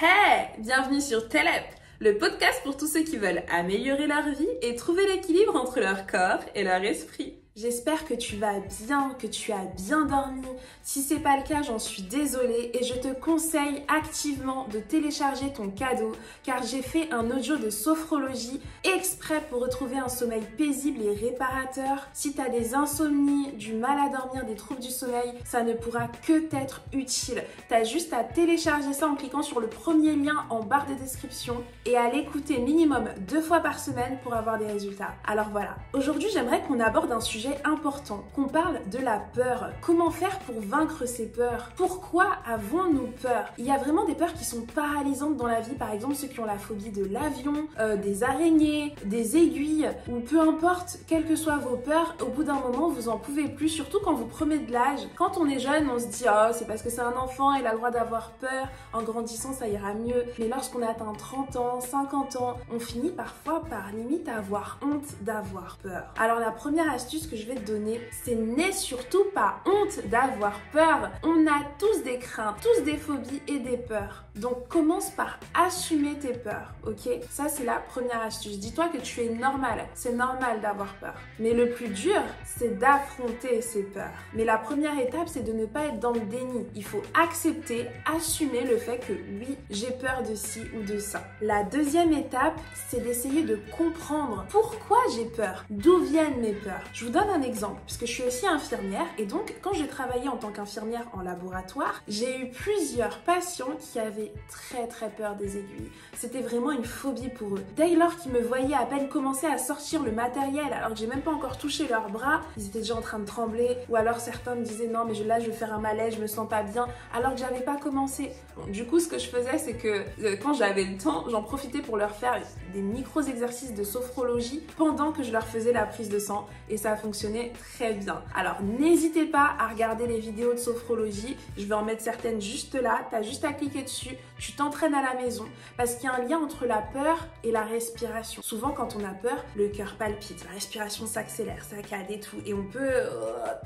Hey, bienvenue sur Telep, le podcast pour tous ceux qui veulent améliorer leur vie et trouver l'équilibre entre leur corps et leur esprit. J'espère que tu vas bien, que tu as bien dormi. Si c'est pas le cas, j'en suis désolée et je te conseille activement de télécharger ton cadeau car j'ai fait un audio de sophrologie exprès pour retrouver un sommeil paisible et réparateur. Si tu as des insomnies, du mal à dormir, des troubles du sommeil, ça ne pourra que t'être utile. Tu as juste à télécharger ça en cliquant sur le premier lien en barre de description et à l'écouter minimum 2 fois par semaine pour avoir des résultats. Alors voilà, aujourd'hui j'aimerais qu'on aborde un sujet important, qu'on parle de la peur. Comment faire pour vaincre ces peurs? Pourquoi avons-nous peur? Il y a vraiment des peurs qui sont paralysantes dans la vie, par exemple ceux qui ont la phobie de l'avion, des araignées, des aiguilles, ou peu importe, quelles que soient vos peurs, au bout d'un moment vous en pouvez plus, surtout quand vous prenez de l'âge. Quand on est jeune, on se dit « Oh, c'est parce que c'est un enfant, il a le droit d'avoir peur, en grandissant ça ira mieux ». Mais lorsqu'on atteint 30 ans, 50 ans, on finit parfois par limite avoir honte d'avoir peur. Alors la première astuce que je vais te donner, c'est n'aie surtout pas honte d'avoir peur. On a tous des craintes, tous des phobies et des peurs. Donc commence par assumer tes peurs, ok? Ça c'est la première astuce. Dis-toi que tu es normal, c'est normal d'avoir peur. Mais le plus dur, c'est d'affronter ces peurs. Mais la première étape, c'est de ne pas être dans le déni. Il faut accepter, assumer le fait que oui, j'ai peur de ci ou de ça. La deuxième étape, c'est d'essayer de comprendre pourquoi j'ai peur, d'où viennent mes peurs. Je vous donne un exemple, puisque je suis aussi infirmière et donc quand j'ai travaillé en tant qu'infirmière en laboratoire, j'ai eu plusieurs patients qui avaient très peur des aiguilles. C'était vraiment une phobie pour eux. Dès lors qu'ils me voyaient à peine commencer à sortir le matériel alors que j'ai même pas encore touché leurs bras, ils étaient déjà en train de trembler, ou alors certains me disaient non mais là je vais faire un malaise, je me sens pas bien, alors que j'avais pas commencé. Bon, du coup ce que je faisais c'est que quand j'avais le temps, j'en profitais pour leur faire des micros exercices de sophrologie pendant que je leur faisais la prise de sang et ça a fonctionné très bien. Alors n'hésitez pas à regarder les vidéos de sophrologie, je vais en mettre certaines juste là, t'as juste à cliquer dessus, tu t'entraînes à la maison parce qu'il y a un lien entre la peur et la respiration. Souvent quand on a peur, le cœur palpite, la respiration s'accélère, saccade et tout et on peut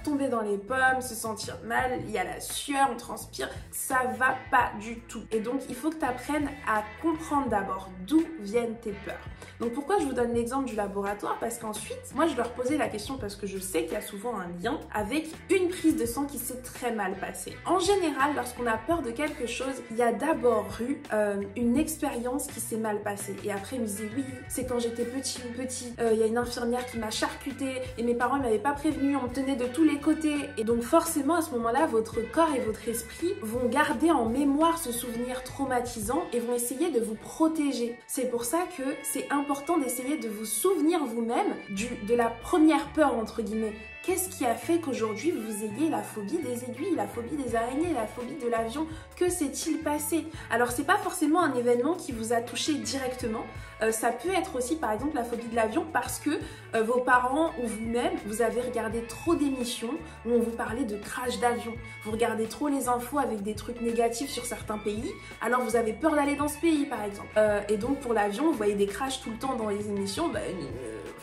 tomber dans les pommes, se sentir mal, il y a la sueur, on transpire, ça va pas du tout. Et donc il faut que tu apprennes à comprendre d'abord d'où viennent tes peurs. Donc pourquoi je vous donne l'exemple du laboratoire? Parce qu'ensuite, moi je leur posais la question parce que je sais qu'il y a souvent un lien avec une prise de sang qui s'est très mal passée. En général, lorsqu'on a peur de quelque chose, il y a d'abord eu une expérience qui s'est mal passée. Et après, ils me disaient oui, c'est quand j'étais petit, il y a une infirmière qui m'a charcutée et mes parents ne m'avaient pas prévenu, on me tenait de tous les côtés. Et donc forcément, à ce moment-là, votre corps et votre esprit vont garder en mémoire ce souvenir traumatisant et vont essayer de vous protéger. C'est pour ça que c'est important d'essayer de vous souvenir vous-même de la première peur, entre guillemets. Qu'est-ce qui a fait qu'aujourd'hui vous ayez la phobie des aiguilles, la phobie des araignées, la phobie de l'avion? Que s'est-il passé? Alors c'est pas forcément un événement qui vous a touché directement, ça peut être aussi par exemple la phobie de l'avion parce que vos parents ou vous-même, vous avez regardé trop d'émissions où on vous parlait de crash d'avion. Vous regardez trop les infos avec des trucs négatifs sur certains pays, alors vous avez peur d'aller dans ce pays par exemple. Et donc pour l'avion, vous voyez des crashs tout le temps dans les émissions,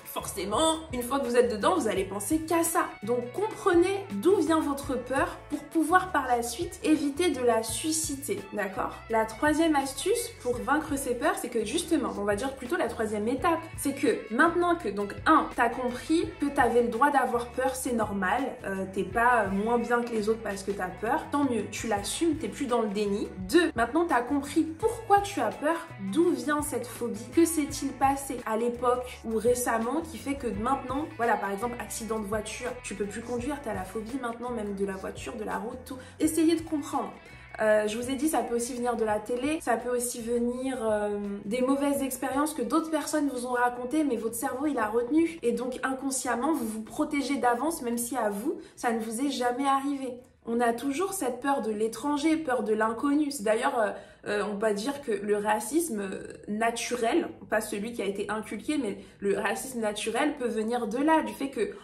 forcément, une fois que vous êtes dedans, vous allez penser qu'à ça. Donc comprenez d'où vient votre peur pour pouvoir par la suite éviter de la susciter, d'accord? La troisième astuce pour vaincre ces peurs, c'est que justement, on va dire plutôt la troisième étape, c'est que maintenant que, donc t'as compris que t'avais le droit d'avoir peur, c'est normal, t'es pas moins bien que les autres parce que t'as peur, tant mieux, tu l'assumes, t'es plus dans le déni. 2, maintenant t'as compris pourquoi tu as peur, d'où vient cette phobie, que s'est-il passé à l'époque ou récemment qui fait que maintenant, voilà, par exemple, accident de voiture, tu peux plus conduire, t'as la phobie maintenant, même de la voiture, de la route, tout. Essayez de comprendre. Je vous ai dit, ça peut aussi venir de la télé, ça peut aussi venir des mauvaises expériences que d'autres personnes vous ont racontées, mais votre cerveau, il a retenu. Et donc, inconsciemment, vous vous protégez d'avance, même si à vous, ça ne vous est jamais arrivé. On a toujours cette peur de l'étranger, peur de l'inconnu. C'est d'ailleurs, on peut dire que le racisme naturel, pas celui qui a été inculqué, mais le racisme naturel peut venir de là, du fait que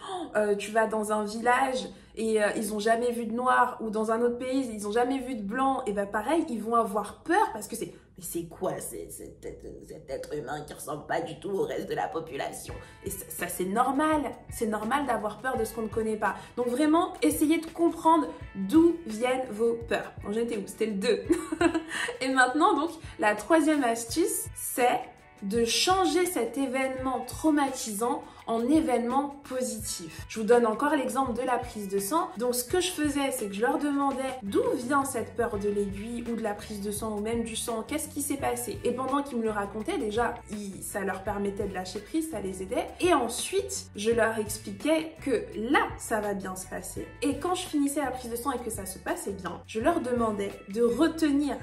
tu vas dans un village et ils ont jamais vu de noir, ou dans un autre pays, ils ont jamais vu de blanc, et ben pareil, ils vont avoir peur parce que c'est... Mais c'est quoi cet être humain qui ressemble pas du tout au reste de la population? Et ça c'est normal d'avoir peur de ce qu'on ne connaît pas. Donc vraiment, essayez de comprendre d'où viennent vos peurs. Bon, j'étais où? C'était le 2. Et Et maintenant, donc, la troisième astuce, c'est de changer cet événement traumatisant en événement positif. Je vous donne encore l'exemple de la prise de sang. Donc ce que je faisais, c'est que je leur demandais d'où vient cette peur de l'aiguille ou de la prise de sang ou même du sang, qu'est-ce qui s'est passé. Et pendant qu'ils me le racontaient, déjà, ça leur permettait de lâcher prise, ça les aidait. Et ensuite, je leur expliquais que là, ça va bien se passer. Et quand je finissais la prise de sang et que ça se passait bien, je leur demandais de retenir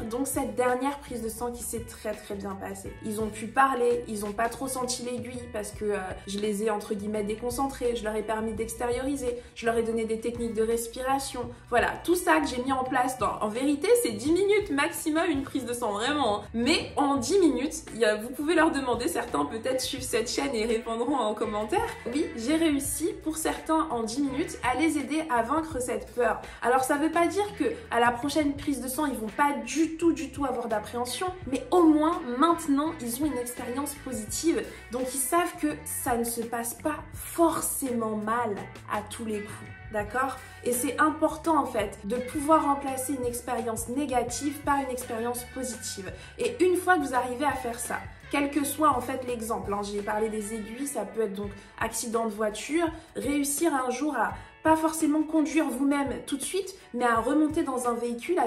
donc cette dernière prise de sang qui s'est très très bien passée. Ils ont pu parler, ils n'ont pas trop senti l'aiguille parce que je les ai entre guillemets déconcentrés, je leur ai permis d'extérioriser, je leur ai donné des techniques de respiration. Voilà, tout ça que j'ai mis en place. En vérité, c'est 10 minutes maximum une prise de sang, vraiment. Mais en 10 minutes, vous pouvez leur demander, certains peut-être suivent cette chaîne et répondront en commentaire. Oui, j'ai réussi pour certains en 10 minutes à les aider à vaincre cette peur. Alors ça veut pas dire que à la prochaine prise de sang, ils vont pas du tout avoir d'appréhension, mais au moins maintenant, ils ont une expérience positive. Donc ils savent que ça ne se passe pas forcément mal à tous les coups. D'accord? Et c'est important en fait de pouvoir remplacer une expérience négative par une expérience positive. Et une fois que vous arrivez à faire ça, quel que soit en fait l'exemple, hein, j'ai parlé des aiguilles, ça peut être donc accident de voiture, réussir un jour à pas forcément conduire vous-même tout de suite, mais à remonter dans un véhicule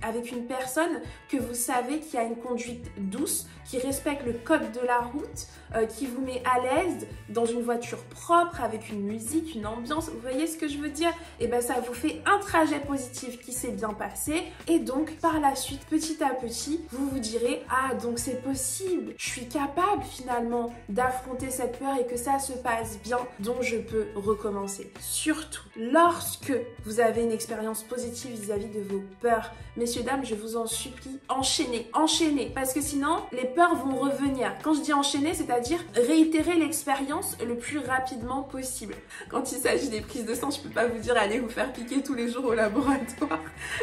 avec une personne que vous savez qui a une conduite douce, qui respecte le code de la route, qui vous met à l'aise dans une voiture propre, avec une musique, une ambiance. Vous voyez ce que je veux dire? Et ben ça vous fait un trajet positif qui s'est bien passé. Et donc, par la suite, petit à petit, vous vous direz « Ah, donc c'est possible, je suis capable finalement d'affronter cette peur et que ça se passe bien, donc je peux recommencer. » Surtout, lorsque vous avez une expérience positive vis-à-vis de vos peurs, messieurs, dames, je vous en supplie, enchaînez, parce que sinon, les peurs vont revenir. Quand je dis enchaîner, c'est-à-dire réitérer l'expérience le plus rapidement possible. Quand il s'agit des prises de sang, je peux pas vous dire allez vous faire piquer tous les jours au laboratoire,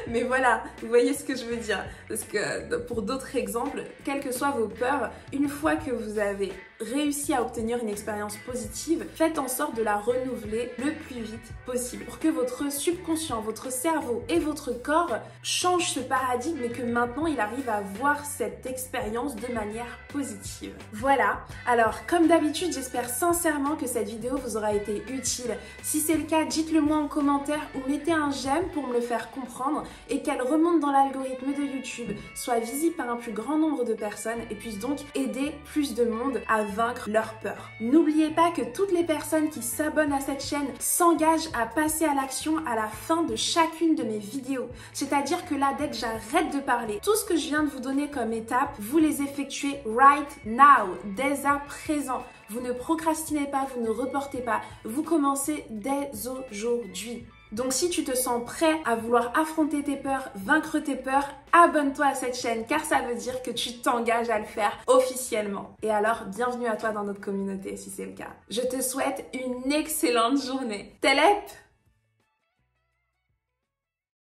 mais voilà, vous voyez ce que je veux dire. Parce que pour d'autres exemples, quelles que soient vos peurs, une fois que vous avez réussi à obtenir une expérience positive, faites en sorte de la renouveler le plus vite possible pour que votre subconscient, votre cerveau et votre corps changent ce paradigme et que maintenant il arrive à voir cette expérience de manière positive. Voilà, alors comme d'habitude, j'espère sincèrement que cette vidéo vous aura été utile. Si c'est le cas, dites-le moi en commentaire ou mettez un j'aime pour me le faire comprendre et qu'elle remonte dans l'algorithme de YouTube, soit visible par un plus grand nombre de personnes et puisse donc aider plus de monde à vaincre leur peur. N'oubliez pas que toutes les personnes qui s'abonnent à cette chaîne s'engagent à passer à l'action à la fin de chacune de mes vidéos. C'est-à-dire que là, dès que j'arrête de parler, tout ce que je viens de vous donner comme étape, vous les effectuez right now, dès à présent. Vous ne procrastinez pas, vous ne reportez pas, vous commencez dès aujourd'hui. Donc si tu te sens prêt à vouloir affronter tes peurs, vaincre tes peurs, abonne-toi à cette chaîne car ça veut dire que tu t'engages à le faire officiellement. Et alors, bienvenue à toi dans notre communauté si c'est le cas. Je te souhaite une excellente journée. Telep!